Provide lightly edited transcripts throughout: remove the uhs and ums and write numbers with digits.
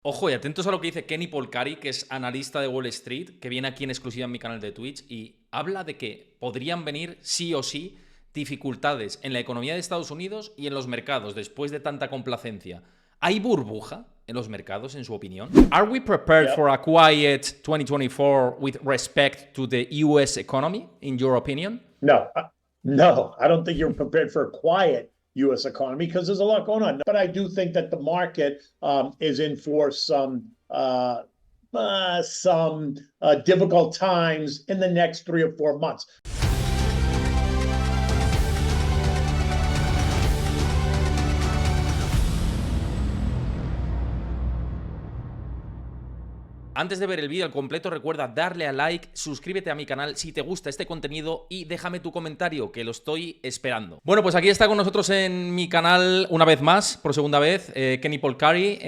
Ojo, y atentos a lo que dice Kenny Polcari, que es analista de Wall Street, que viene aquí en exclusiva en mi canal de Twitch y habla de que podrían venir sí o sí dificultades en la economía de Estados Unidos y en los mercados después de tanta complacencia. ¿Hay burbuja en los mercados, en su opinión? Are we prepared Yep. for a quiet 2024 with respect to the US economy, in your opinion? No, I don't think you're prepared for a quiet U.S. economy because there's a lot going on. But I do think that the market is in for some difficult times in the next 3 or 4 months. Antes de ver el vídeo al completo, recuerda darle a like, suscríbete a mi canal si te gusta este contenido y déjame tu comentario, que lo estoy esperando. Bueno, pues aquí está con nosotros en mi canal una vez más, por segunda vez, Kenny Polcari.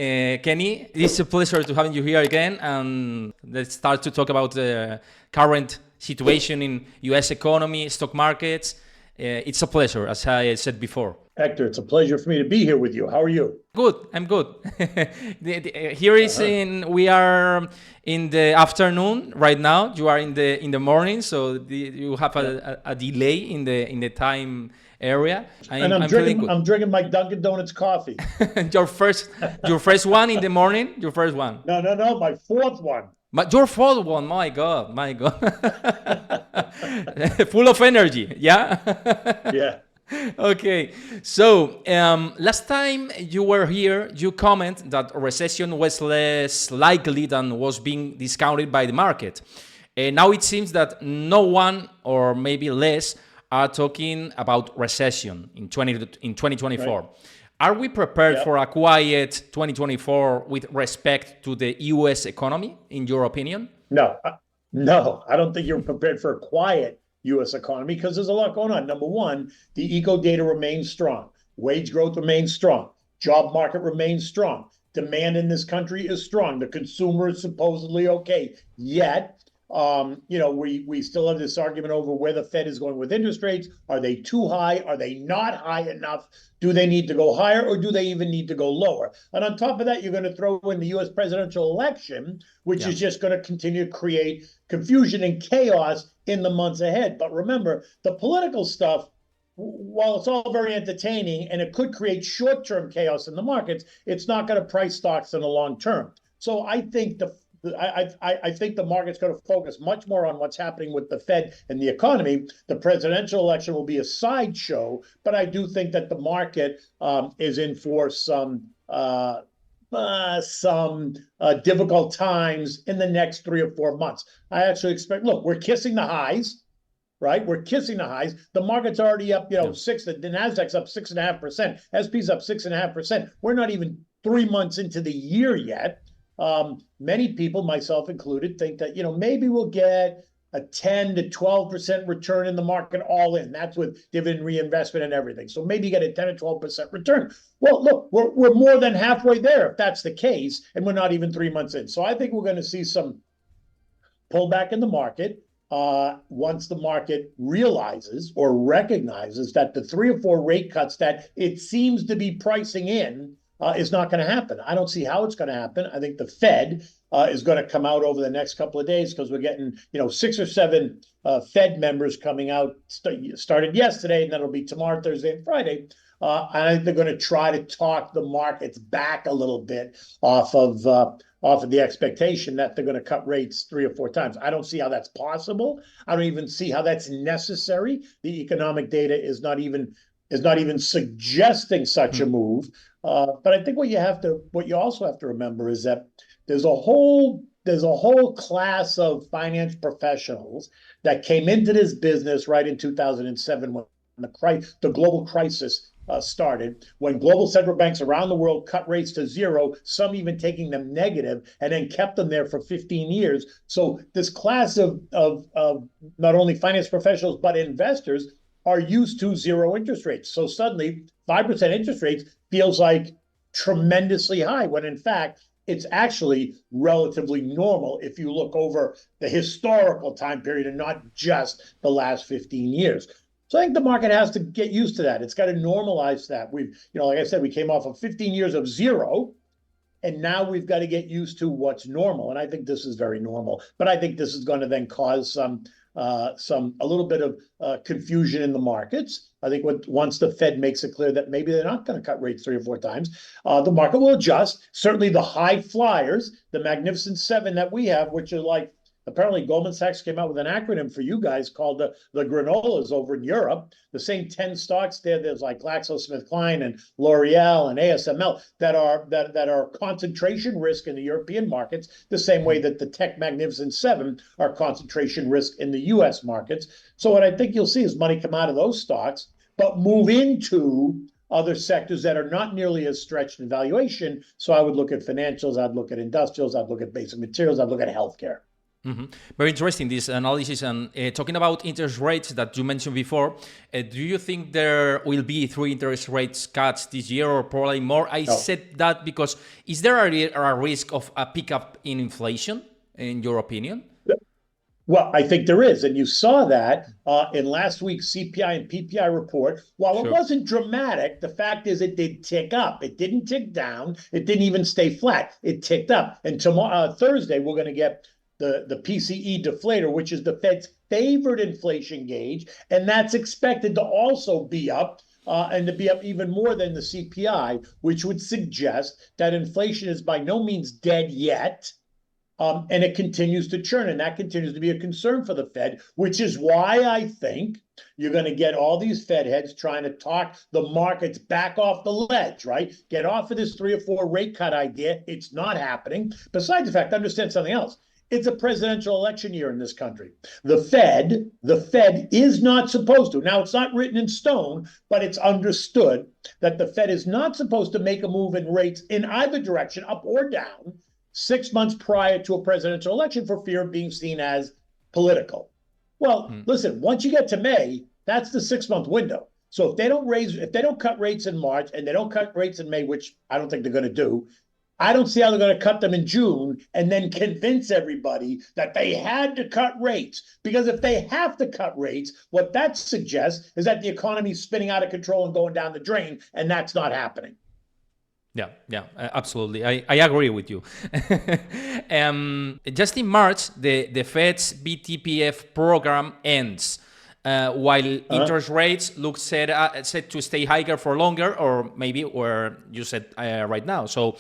Kenny, it's a pleasure to having you here again, and let's start to talk about the current situation in US economy, stock markets. It's a pleasure, as I said before. Hector, it's a pleasure for me to be here with you. How are you? Good, I'm good. Here is we are in the afternoon right now. You are in the morning, so you have a delay in the time area. I'm drinking my Dunkin' Donuts coffee. your first one in the morning. Your first one. No, my fourth one. But your fourth one, my God. Full of energy, yeah? Yeah. Okay, so last time you were here, you comment that a recession was less likely than was being discounted by the market. Now it seems that no one, or maybe less, are talking about recession in 2024. Right. Are we prepared for a quiet 2024 with respect to the US economy, in your opinion? No, I don't think you're prepared for a quiet U.S. economy because there's a lot going on. Number one, the eco data remains strong. Wage growth remains strong. Job market remains strong. Demand in this country is strong. The consumer is supposedly okay. Yet, we still have this argument over where the Fed is going with interest rates. Are they too high? Are they not high enough? Do they need to go higher, or do they even need to go lower? And on top of that, you're going to throw in the U.S. presidential election, which is just going to continue to create confusion and chaos in the months ahead. But remember, the political stuff, while it's all very entertaining and it could create short-term chaos in the markets, it's not going to price stocks in the long term. So I think I think the market's going to focus much more on what's happening with the Fed and the economy. The presidential election will be a sideshow, but I do think that the market is in for some difficult times in the next 3 or 4 months. I actually expect, look, we're kissing the highs, right? We're kissing the highs. The market's already up, the NASDAQ's up 6.5%, SP's up 6.5%. We're not even 3 months into the year yet. Many people, myself included, think that, maybe we'll get a 10 to 12% return in the market all in. That's with dividend reinvestment and everything. So maybe you get a 10 or 12% return. Well, look, we're more than halfway there if that's the case, and we're not even 3 months in. So I think we're going to see some pullback in the market once the market realizes or recognizes that the 3 or 4 rate cuts that it seems to be pricing in is not going to happen. I don't see how it's going to happen. I think the Fed is going to come out over the next couple of days because we're getting, 6 or 7 Fed members coming out. Started yesterday, and that'll be tomorrow, Thursday, and Friday. And I think they're going to try to talk the markets back a little bit off of the expectation that they're going to cut rates 3 or 4 times. I don't see how that's possible. I don't even see how that's necessary. The economic data is not even suggesting such a move. But I think what you also have to remember is that there's a whole class of finance professionals that came into this business right in 2007 when the global crisis started, when global central banks around the world cut rates to zero, some even taking them negative, and then kept them there for 15 years. So this class of not only finance professionals but investors are used to zero interest rates. So suddenly 5% interest rates feels like tremendously high, when in fact, it's actually relatively normal if you look over the historical time period and not just the last 15 years. So I think the market has to get used to that. It's got to normalize that. Like I said, we came off of 15 years of zero, And now we've got to get used to what's normal. And I think this is very normal. But I think this is going to then cause a little bit of confusion in the markets. I think once the Fed makes it clear that maybe they're not going to cut rates 3 or 4 times, the market will adjust. Certainly the high flyers, the Magnificent Seven that we have, which are like, apparently Goldman Sachs came out with an acronym for you guys called the granolas over in Europe. The same 10 stocks there's like GlaxoSmithKline and L'Oreal and ASML that are concentration risk in the European markets, the same way that the tech Magnificent Seven are concentration risk in the US markets. So what I think you'll see is money come out of those stocks, but move into other sectors that are not nearly as stretched in valuation. So I would look at financials, I'd look at industrials, I'd look at basic materials, I'd look at healthcare. Mm-hmm. Very interesting, this analysis. And talking about interest rates that you mentioned before, do you think there will be 3 interest rates cuts this year or probably more? I said that because is there a risk of a pickup in inflation, in your opinion? Well, I think there is. And you saw that in last week's CPI and PPI report. While it wasn't dramatic, the fact is it did tick up. It didn't tick down. It didn't even stay flat. It ticked up. And tomorrow, Thursday, we're going to get the PCE deflator, which is the Fed's favorite inflation gauge, and that's expected to also be up and to be up even more than the CPI, which would suggest that inflation is by no means dead yet, and it continues to churn, and that continues to be a concern for the Fed, which is why I think you're going to get all these Fed heads trying to talk the markets back off the ledge, right? Get off of this 3 or 4 rate cut idea. It's not happening. Besides the fact, understand something else. It's a presidential election year in this country. The Fed is not supposed to. Now, it's not written in stone, but it's understood that the Fed is not supposed to make a move in rates in either direction, up or down, 6 months prior to a presidential election for fear of being seen as political. Well, listen, once you get to May, that's the 6-month window. So if they don't cut rates in March and they don't cut rates in May, which I don't think they're going to do, I don't see how they're going to cut them in June and then convince everybody that they had to cut rates. Because if they have to cut rates, what that suggests is that the economy is spinning out of control and going down the drain, and that's not happening. Yeah, absolutely. I agree with you. Just in March, the Fed's BTPF program ends. While interest rates look set to stay higher for longer, or maybe where you said right now. So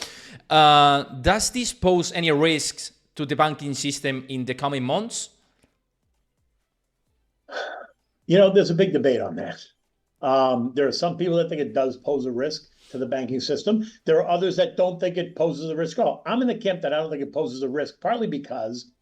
does this pose any risks to the banking system in the coming months? You know, there's a big debate on that. There are some people that think it does pose a risk to the banking system. There are others that don't think it poses a risk at all. I'm in the camp that I don't think it poses a risk, partly because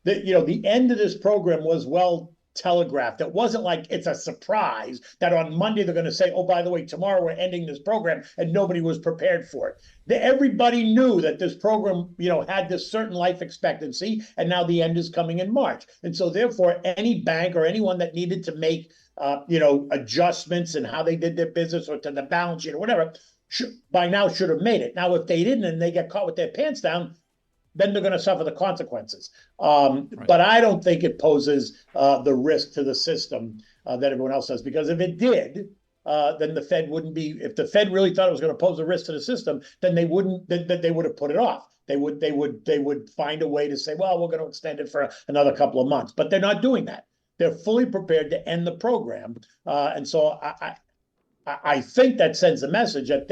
the end of this program was well telegraphed. It wasn't like it's a surprise that on Monday they're going to say, oh, by the way, tomorrow we're ending this program, and nobody was prepared for it. Everybody knew that this program, had this certain life expectancy, and now the end is coming in March. And so therefore, any bank or anyone that needed to make adjustments in how they did their business or to the balance sheet or whatever, by now should have made it. Now, if they didn't and they get caught with their pants down, then they're going to suffer the consequences. But I don't think it poses the risk to the system that everyone else does, because if it did, then the Fed wouldn't be. If the Fed really thought it was going to pose a risk to the system, then they wouldn't. They would have put it off. They would find a way to say, well, we're going to extend it for another couple of months. But they're not doing that. They're fully prepared to end the program, and so I think that sends a message that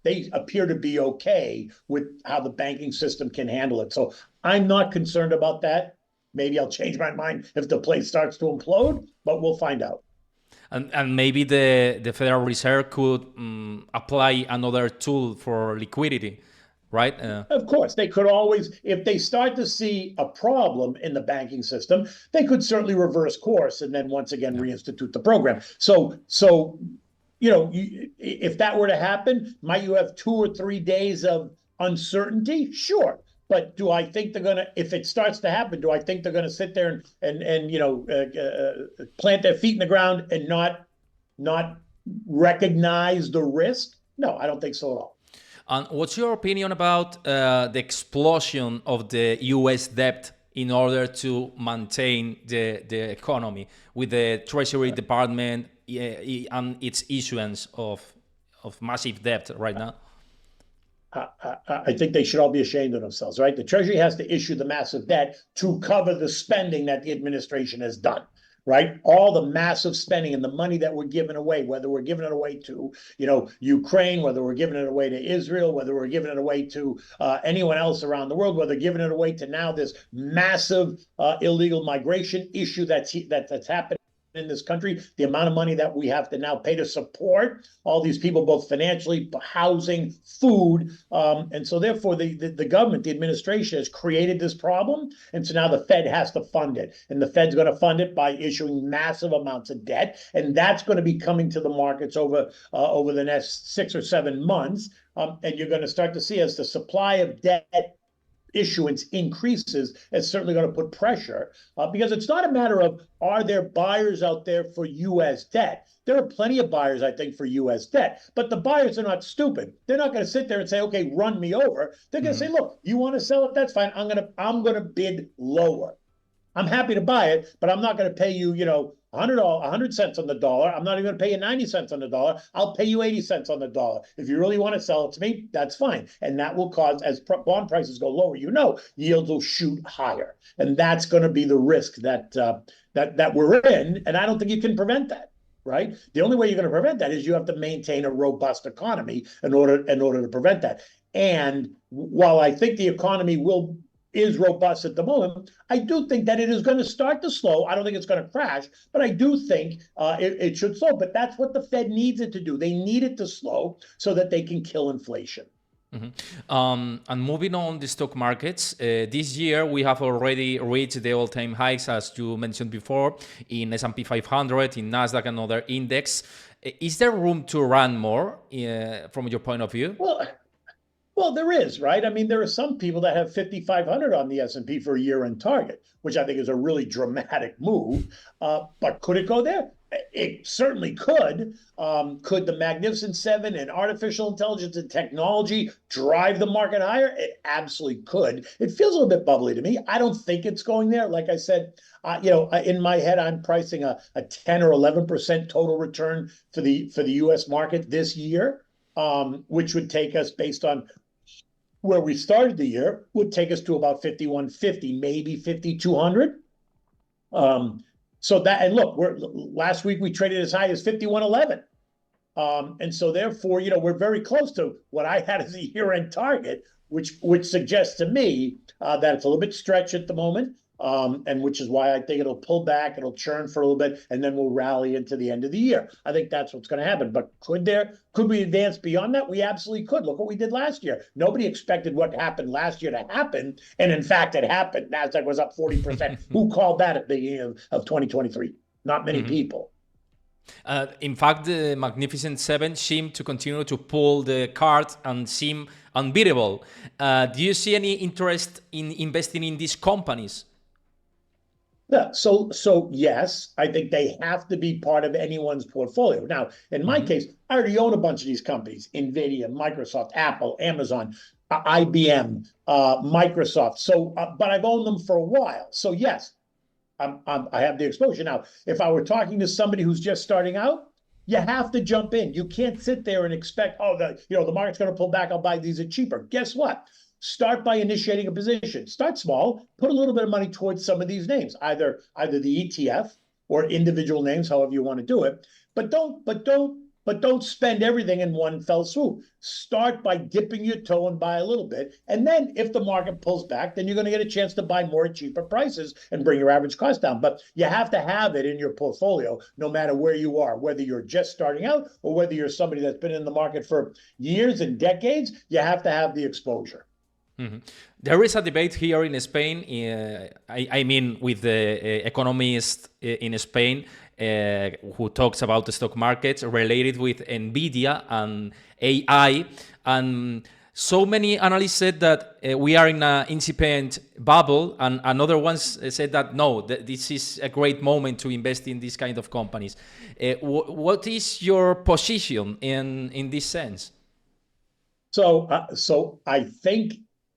they appear to be okay with how the banking system can handle it. So I'm not concerned about that. Maybe I'll change my mind if the place starts to implode, but we'll find out. And maybe the Federal Reserve could apply another tool for liquidity, right? Of course, they could always, if they start to see a problem in the banking system, they could certainly reverse course and then once again reinstitute the program. So if that were to happen, might you have 2 or 3 days of uncertainty? Sure. But do I think they're going to, if it starts to happen, do I think they're going to sit there and plant their feet in the ground and not recognize the risk? No, I don't think so at all. And what's your opinion about the explosion of the U.S. debt in order to maintain the economy with the Treasury Department and its issuance of massive debt right now? I think they should all be ashamed of themselves, right? The Treasury has to issue the massive debt to cover the spending that the administration has done, right? All the massive spending and the money that we're giving away, whether we're giving it away to, Ukraine, whether we're giving it away to Israel, whether we're giving it away to anyone else around the world, whether we're giving it away to now this massive illegal migration issue that's happening in this country, the amount of money that we have to now pay to support all these people, both financially, housing, food. And so therefore the government, the administration has created this problem. And so now the Fed has to fund it. And the Fed's going to fund it by issuing massive amounts of debt. And that's going to be coming to the markets over the next 6 or 7 months. And you're going to start to see as the supply of debt issuance increases, it's certainly going to put pressure because it's not a matter of are there buyers out there for U.S. debt. There are plenty of buyers, I think, for U.S. debt, but the buyers are not stupid. They're not going to sit there and say, "Okay, run me over." They're going to say, "Look, you want to sell it? That's fine. I'm going to bid lower. I'm happy to buy it, but I'm not going to pay you, $100 cents on the dollar. I'm not even going to pay you 90 cents on the dollar. I'll pay you 80 cents on the dollar. If you really want to sell it to me, that's fine." And that will cause, as bond prices go lower, yields will shoot higher. And that's going to be the risk that we're in. And I don't think you can prevent that, right? The only way you're going to prevent that is you have to maintain a robust economy in order to prevent that. And while I think the economy is robust at the moment, I do think that it is going to start to slow. I don't think it's going to crash, but I do think it should slow. But that's what the Fed needs it to do. They need it to slow so that they can kill inflation. And moving on the stock markets, this year we have already reached the all-time highs, as you mentioned before, in S&P 500, in NASDAQ and other index. Is there room to run more from your point of view? Well, there is, right? I mean, there are some people that have 5,500 on the S&P for a year-end target, which I think is a really dramatic move. But could it go there? It certainly could. Could the Magnificent Seven and artificial intelligence and technology drive the market higher? It absolutely could. It feels a little bit bubbly to me. I don't think it's going there. Like I said, in my head, I'm pricing a 10 or 11% total return for the U.S. market this year, which would take us, based on where we started the year, would take us to about 5,150, maybe 5,200. So that, and look, last week we traded as high as 5,111. And so therefore, we're very close to what I had as a year-end target, which suggests to me that it's a little bit stretched at the moment. And which is why I think it'll pull back, it'll churn for a little bit, and then we'll rally into the end of the year. I think that's what's going to happen. But could we advance beyond that? We absolutely could. Look what we did last year. Nobody expected what happened last year to happen. And in fact, it happened. NASDAQ was up 40%. Who called that at the beginning of 2023? Not many people. In fact, the Magnificent Seven seem to continue to pull the cart and seem unbeatable. Do you see any interest in investing in these companies? Yeah, so yes, I think they have to be part of anyone's portfolio. Now, in my case, I already own a bunch of these companies: NVIDIA, Microsoft, Apple, Amazon, IBM, Microsoft. So, but I've owned them for a while. So yes, I have the exposure. Now, if I were talking to somebody who's just starting out, you have to jump in. You can't sit there and expect, the market's going to pull back, I'll buy these at cheaper. Guess what? Start by initiating a position. Start small. Put a little bit of money towards some of these names, either the ETF or individual names, however you want to do it. But don't spend everything in one fell swoop. Start by dipping your toe and buy a little bit. And then if the market pulls back, then you're going to get a chance to buy more at cheaper prices and bring your average cost down. But you have to have it in your portfolio, no matter where you are, whether you're just starting out or whether you're somebody that's been in the market for years and decades. You have to have the exposure. There is a debate here in Spain, with the economist in Spain who talks about the stock markets related with NVIDIA and AI. And so many analysts said that we are in an incipient bubble, and another ones said that no, this is a great moment to invest in these kind of companies. What is your position in this sense? So I think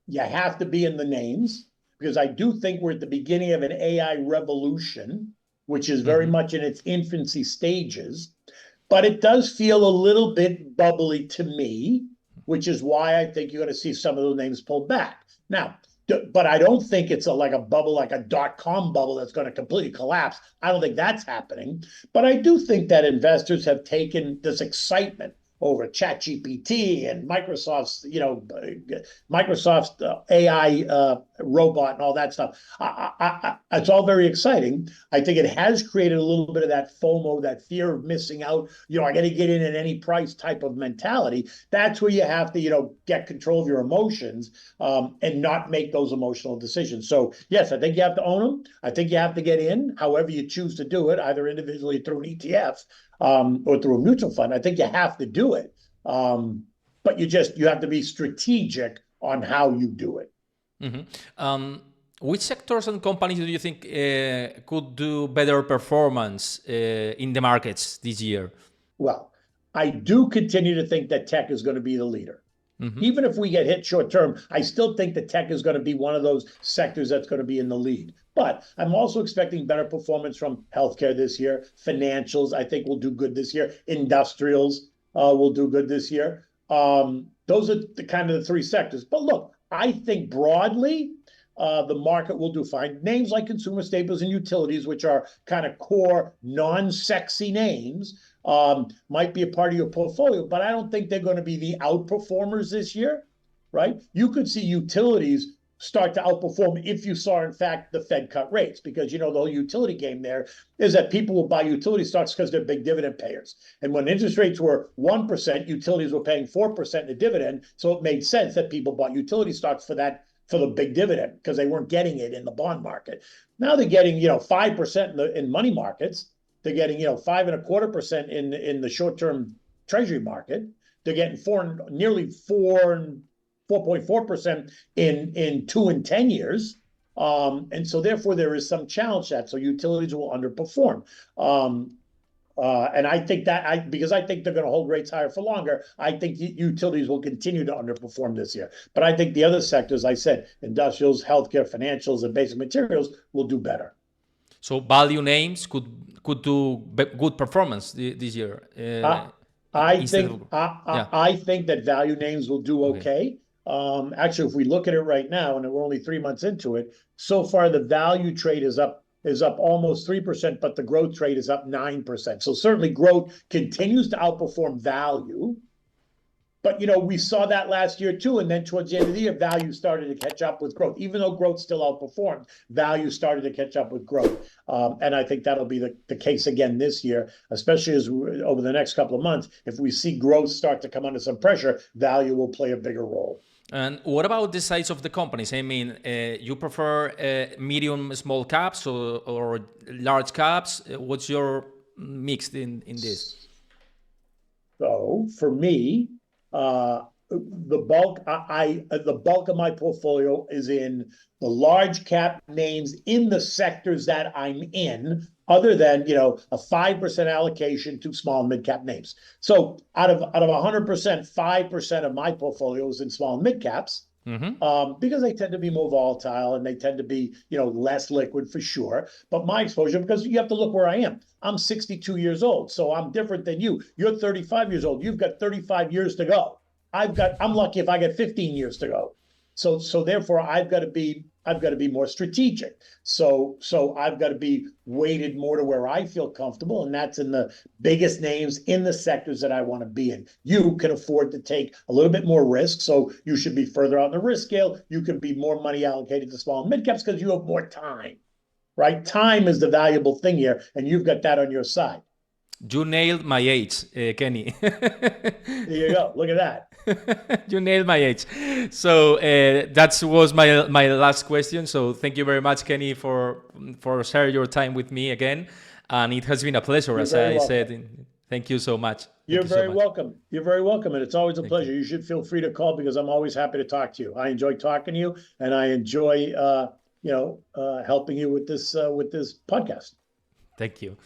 you have to be in the names, because I do think we're at the beginning of an AI revolution, which is very much in its infancy stages. But it does feel a little bit bubbly to me. which is why I think you're going to see some of those names pulled back. Now, but I don't think it's like a bubble, like a dot-com bubble that's going to completely collapse. I don't think that's happening. But I do think that investors have taken this excitement over ChatGPT and Microsoft's, AI robot and all that stuff. It's all very exciting. I think it has created a little bit of that FOMO, that fear of missing out. I got to get in at any price type of mentality. That's where you have to, get control of your emotions and not make those emotional decisions. So yes, I think you have to own them. I think you have to get in, however you choose to do it, either individually through an ETF. Or through a mutual fund. I think you have to do it. But you have to be strategic on how you do it. Mm-hmm. Which sectors and companies do you think could do better performance in the markets this year? Well, I do continue to think that tech is going to be the leader. Mm-hmm. Even if we get hit short term, I still think that tech is going to be one of those sectors that's going to be in the lead. But I'm also expecting better performance from healthcare this year. Financials, I think, will do good this year. Industrials will do good this year. Those are the kind of the three sectors. But look, I think broadly, the market will do fine. Names like consumer staples and utilities, which are kind of core, non-sexy names, might be a part of your portfolio, but I don't think they're going to be the outperformers this year, right? You could see utilities start to outperform if you saw, in fact, the Fed cut rates, because, the whole utility game there is that people will buy utility stocks because they're big dividend payers. And when interest rates were 1%, utilities were paying 4% in a dividend. So it made sense that people bought utility stocks for the big dividend, because they weren't getting it in the bond market. Now they're getting, 5% in money markets. They're getting, 5.25% in the short-term treasury market. They're getting nearly 4.4% in 2 and 10 years. And so therefore there is some challenge to that. So utilities will underperform. And I think because I think they're going to hold rates higher for longer, I think utilities will continue to underperform this year. But I think the other sectors, I said, industrials, healthcare, financials, and basic materials will do better. So value names could do good performance this year. I think that value names will do okay. Actually, if we look at it right now, and we're only 3 months into it, so far the value trade is up almost 3%, but the growth trade is up 9%. So certainly growth continues to outperform value. But, we saw that last year too. And then towards the end of the year, value started to catch up with growth. Even though growth still outperformed, value started to catch up with growth. And I think that'll be the case again this year, especially as over the next couple of months. If we see growth start to come under some pressure, value will play a bigger role. And what about the size of the companies? I mean, you prefer medium, small caps or large caps? What's your mix in this? So for me, the bulk of my portfolio is in the large cap names in the sectors that I'm in, other than, a 5% allocation to small and mid cap names. So out of 100%, 5% of my portfolio is in small and mid caps. Mm-hmm. Because they tend to be more volatile and they tend to be, less liquid for sure. But my exposure, because you have to look where I am. I'm 62 years old, so I'm different than you. You're 35 years old. You've got 35 years to go. I'm lucky if I get 15 years to go. So therefore I've got to be more strategic. So I've got to be weighted more to where I feel comfortable, and that's in the biggest names in the sectors that I want to be in. You can afford to take a little bit more risk, so you should be further out in the risk scale. You can be more money allocated to small and mid caps because you have more time, right? Time is the valuable thing here, and you've got that on your side. You nailed my age, Kenny. There you go. Look at that. You nailed my age. So that was my last question. So thank you very much, Kenny, for sharing your time with me again. And it has been a pleasure, as I said. Thank you so much. You're very welcome. You're very welcome. And it's always a pleasure. You should feel free to call because I'm always happy to talk to you. I enjoy talking to you, and I enjoy helping you with this podcast. Thank you.